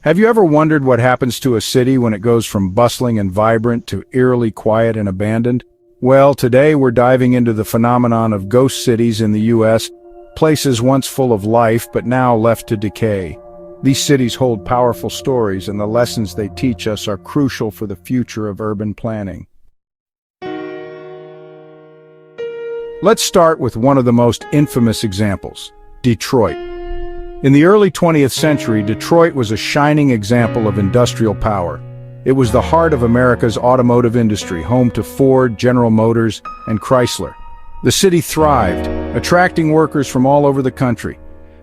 Have you ever wondered what happens to a city when it goes from bustling and vibrant to eerily quiet and abandoned? Well, today we're diving into the phenomenon of ghost cities in the U.S., places once full of life but now left to decay. These cities hold powerful stories, and the lessons they teach us are crucial for the future of urban planning. Let's start with one of the most infamous examples, Detroit. In the early 20th century, Detroit was a shining example of industrial power. It was the heart of America's automotive industry, home to Ford, General Motors, and Chrysler. The city thrived, attracting workers from all over the country.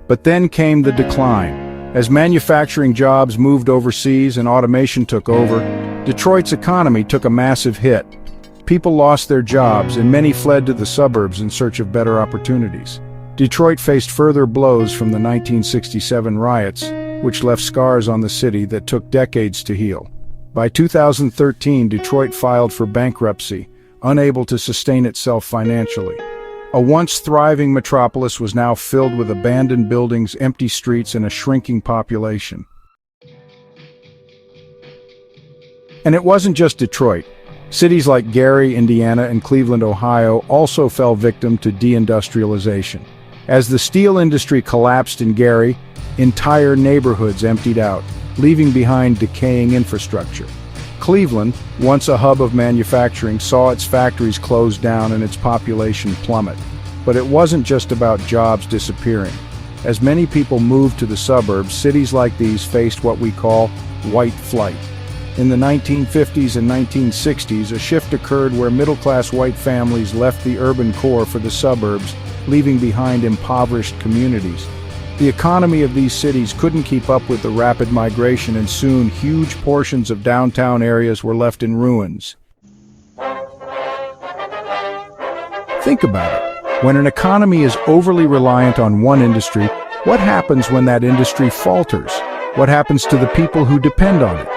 But then came the decline. As manufacturing jobs moved overseas and automation took over, Detroit's economy took a massive hit. People lost their jobs, and many fled to the suburbs in search of better opportunities. Detroit faced further blows from the 1967 riots, which left scars on the city that took decades to heal. By 2013, Detroit filed for bankruptcy, unable to sustain itself financially. A once thriving metropolis was now filled with abandoned buildings, empty streets, and a shrinking population. And it wasn't just Detroit. Cities like Gary, Indiana, and Cleveland, Ohio also fell victim to deindustrialization. As the steel industry collapsed in Gary, entire neighborhoods emptied out, leaving behind decaying infrastructure. Cleveland, once a hub of manufacturing, saw its factories close down and its population plummet. But it wasn't just about jobs disappearing. As many people moved to the suburbs, cities like these faced what we call white flight. In the 1950s and 1960s, a shift occurred where middle-class white families left the urban core for the suburbs, leaving behind impoverished communities. The economy of these cities couldn't keep up with the rapid migration, and soon huge portions of downtown areas were left in ruins. Think about it. When an economy is overly reliant on one industry, what happens when that industry falters? What happens to the people who depend on it?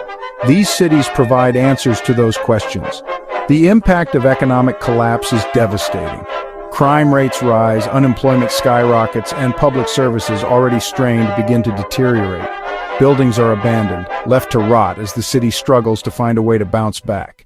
These cities provide answers to those questions. The impact of economic collapse is devastating. Crime rates rise, unemployment skyrockets, and public services already strained begin to deteriorate. Buildings are abandoned, left to rot as the city struggles to find a way to bounce back.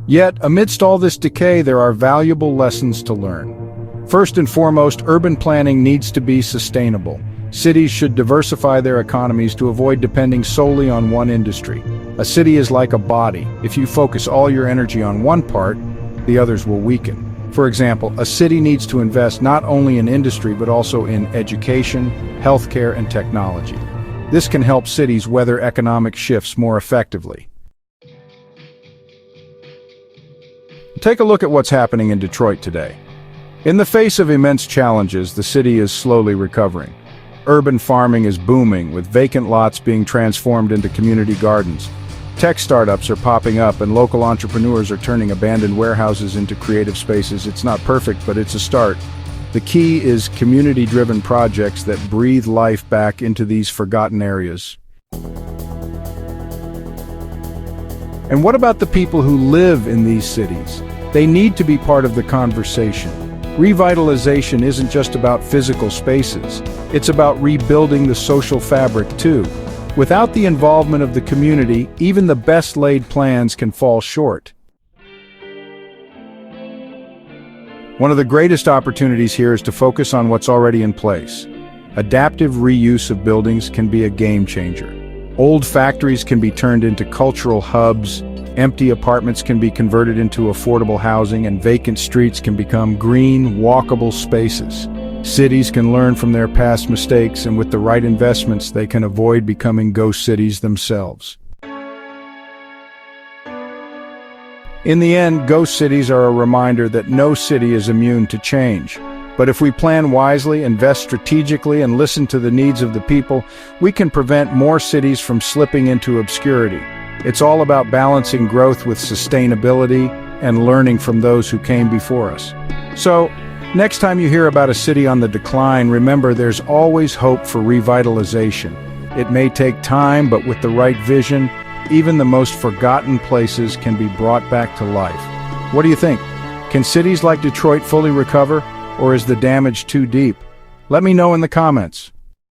Yet, amidst all this decay, there are valuable lessons to learn. First and foremost, urban planning needs to be sustainable. Cities should diversify their economies to avoid depending solely on one industry. A city is like a body. If you focus all your energy on one part, the others will weaken. For example, a city needs to invest not only in industry but also in education, healthcare, and technology. This can help cities weather economic shifts more effectively. Take a look at what's happening in Detroit today. In the face of immense challenges, the city is slowly recovering. Urban farming is booming, with vacant lots being transformed into community gardens. Tech startups are popping up, and local entrepreneurs are turning abandoned warehouses into creative spaces. It's not perfect, but it's a start. The key is community-driven projects that breathe life back into these forgotten areas. And what about the people who live in these cities? They need to be part of the conversation. Revitalization isn't just about physical spaces. It's about rebuilding the social fabric too. Without the involvement of the community, even the best laid plans can fall short. One of the greatest opportunities here is to focus on what's already in place. Adaptive reuse of buildings can be a game changer. Old factories can be turned into cultural hubs, empty apartments can be converted into affordable housing, and vacant streets can become green, walkable spaces. Cities can learn from their past mistakes, and with the right investments, they can avoid becoming ghost cities themselves. In the end, ghost cities are a reminder that no city is immune to change. But if we plan wisely, invest strategically, and listen to the needs of the people, we can prevent more cities from slipping into obscurity. It's all about balancing growth with sustainability and learning from those who came before us. So, next time you hear about a city on the decline, remember there's always hope for revitalization. It may take time, but with the right vision, even the most forgotten places can be brought back to life. What do you think? Can cities like Detroit fully recover, or is the damage too deep? Let me know in the comments.